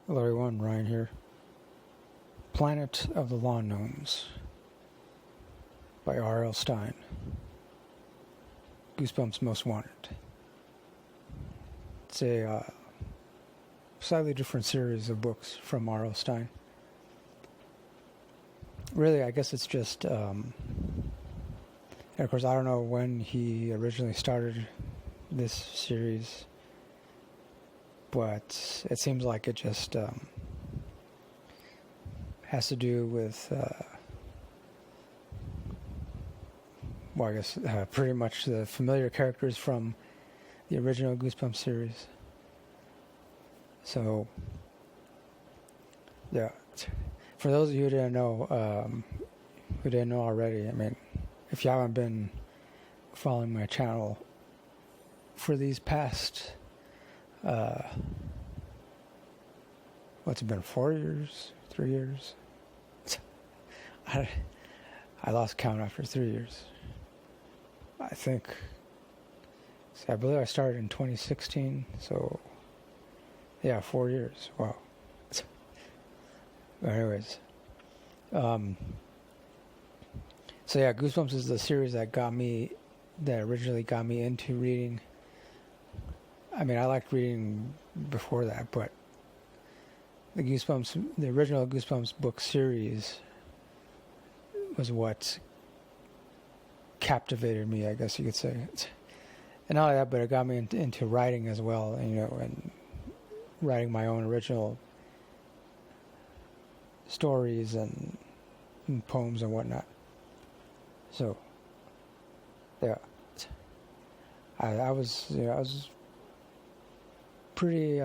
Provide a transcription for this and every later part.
Hello everyone, Ryan here. Planet of the Lawn Gnomes by R.L. Stine. Goosebumps Most Wanted. It's a slightly different series of books from R.L. Stine. Really, I guess it's just, and of course I don't know when he originally started this series, but it seems like it just has to do with, well, I guess pretty much the familiar characters from the original Goosebumps series. So, yeah, for those of you who didn't know already, I mean, if you haven't been following my channel for these past, what's it been, 4 years, 3 years? I lost count after 3 years. I think, see, I believe I started in 2016, so yeah, 4 years. Wow. But anyways, so yeah, Goosebumps is the series that originally got me into reading. I mean, I liked reading before that, but the original Goosebumps book series was what captivated me, I guess you could say. And not only that, but it got me into writing as well, and writing my own original stories and poems and whatnot. So, yeah, I was a pretty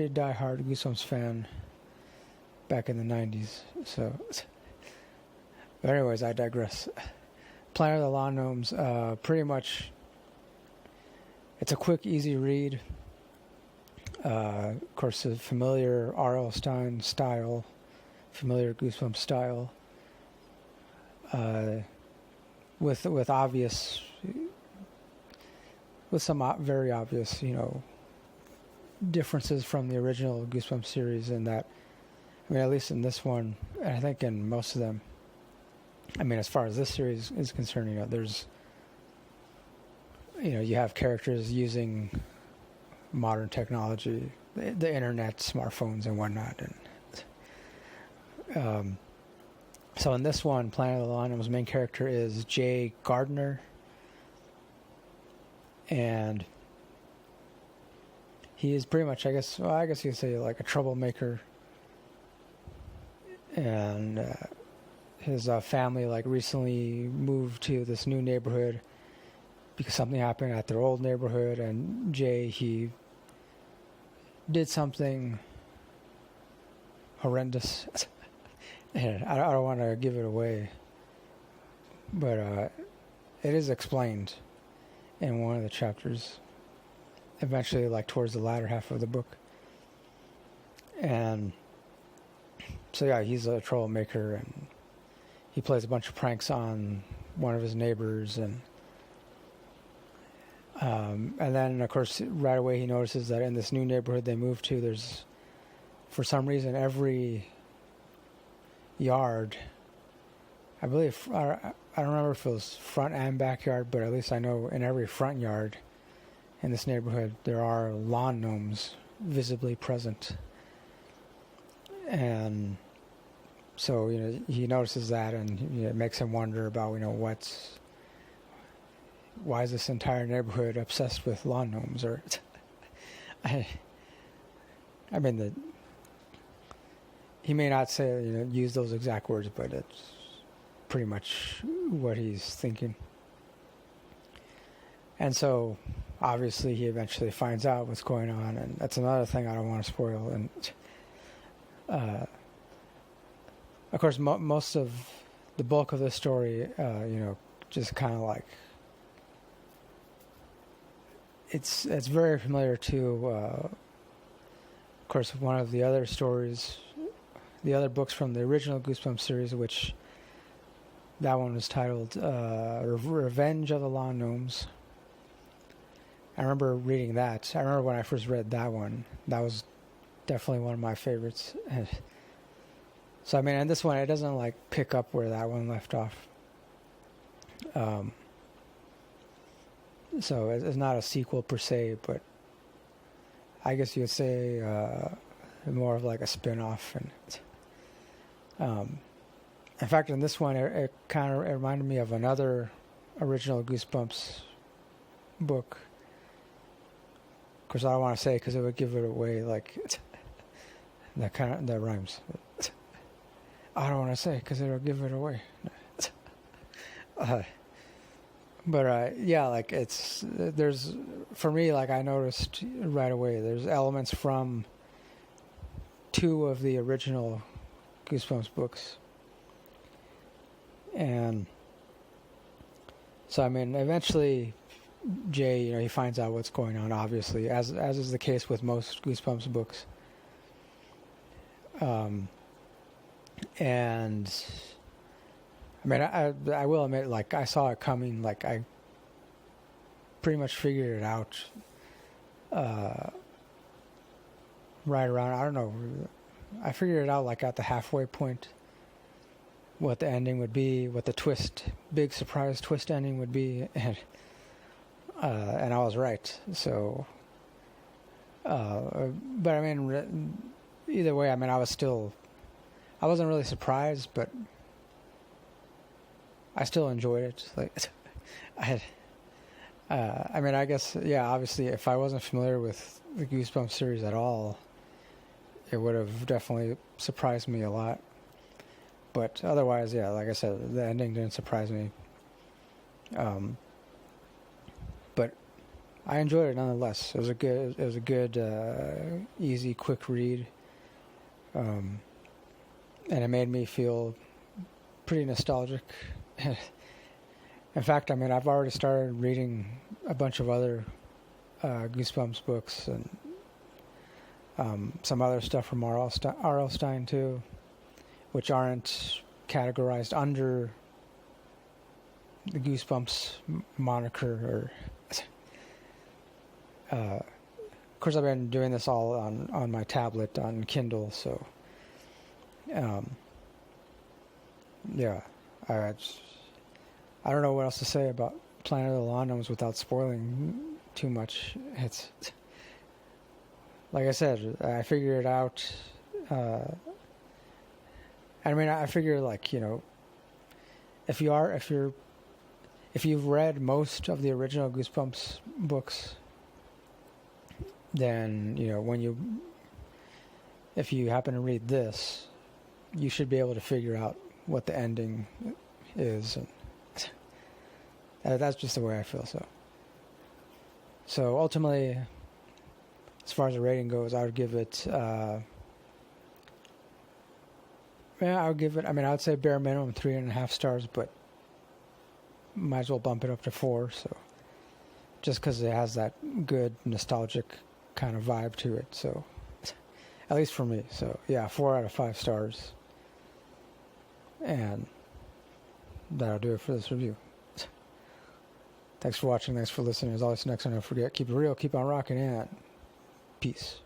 die-hard Goosebumps fan back in the 90s. So, but anyways, I digress. Planet of the Lawn Gnomes, pretty much, it's a quick, easy read. Of course, the familiar R.L. Stine style, familiar Goosebumps style, with some very obvious, differences from the original Goosebumps series. In that, I mean, at least in this one, and I think in most of them, I mean, as far as this series is concerned, there's, you have characters using modern technology, the internet, smartphones, and whatnot. And so in this one, Planet of the Lawn Gnomes' main character is Jay Gardner, and he is pretty much, I guess you could say, like a troublemaker, and his family recently moved to this new neighborhood because something happened at their old neighborhood, and Jay, he did something horrendous. And I don't want to give it away, but it is explained in one of the chapters, eventually, towards the latter half of the book. And so yeah, he's a troublemaker, and he plays a bunch of pranks on one of his neighbors, and then, of course, right away he notices that in this new neighborhood they moved to, there's, for some reason, every yard, I believe, I don't remember if it was front and backyard, but at least I know in every front yard in this neighborhood there are lawn gnomes visibly present. And so, he notices that, and it makes him wonder about, why is this entire neighborhood obsessed with lawn gnomes? Or, I mean, he may not say, use those exact words, but it's pretty much what he's thinking. And so, obviously, he eventually finds out what's going on, and that's another thing I don't want to spoil. And of course, most of the bulk of the story, just kind of it's very familiar to, of course, one of the other stories, the other books from the original Goosebumps series, which that one was titled Revenge of the Lawn Gnomes. I remember reading that. I remember when I first read that one, that was definitely one of my favorites. So I mean, and this one, it doesn't like pick up where that one left off. So it's not a sequel per se, but I guess you'd say more of like a spin-off. And in fact, in this one, it kind of reminded me of another original Goosebumps book. Of course, I don't want to say because it would give it away. Like that rhymes. I don't want to say because it'll give it away. But yeah, like there's, for me, like I noticed right away, there's elements from 2 of the original Goosebumps books. And so, I mean, eventually Jay, he finds out what's going on, obviously, as is the case with most Goosebumps books. And I mean, I will admit, like, I saw it coming. Like, I pretty much figured it out right around, I don't know, I figured it out, like, at the halfway point, what the ending would be, what the big surprise twist ending would be, and I was right. So, but I mean, either way, I mean, I wasn't really surprised, but I still enjoyed it. Like, I mean, I guess, yeah, obviously, if I wasn't familiar with the Goosebumps series at all, it would have definitely surprised me a lot. But otherwise, yeah, like I said, the ending didn't surprise me. But I enjoyed it nonetheless. It was a good, easy, quick read. And it made me feel pretty nostalgic. In fact, I mean, I've already started reading a bunch of other Goosebumps books and some other stuff from R.L. Stine too, which aren't categorized under the Goosebumps moniker. Of course, I've been doing this all on my tablet on Kindle, so yeah, I don't know what else to say about Planet of the Lawn Gnomes without spoiling too much. It's like I said, I figured it out. I mean, I figure, like, if you've read most of the original Goosebumps books, then if you happen to read this, you should be able to figure out what the ending is, and that's just the way I feel. So ultimately, as far as the rating goes, I would give it. I mean, I would say bare minimum 3.5 stars, but might as well bump it up to 4. So, just because it has that good nostalgic kind of vibe to it. So, at least for me. So, yeah, 4 out of 5 stars. And that'll do it for this review. Thanks for watching. Thanks for listening. As always, next time, don't forget, keep it real, keep on rocking, and peace.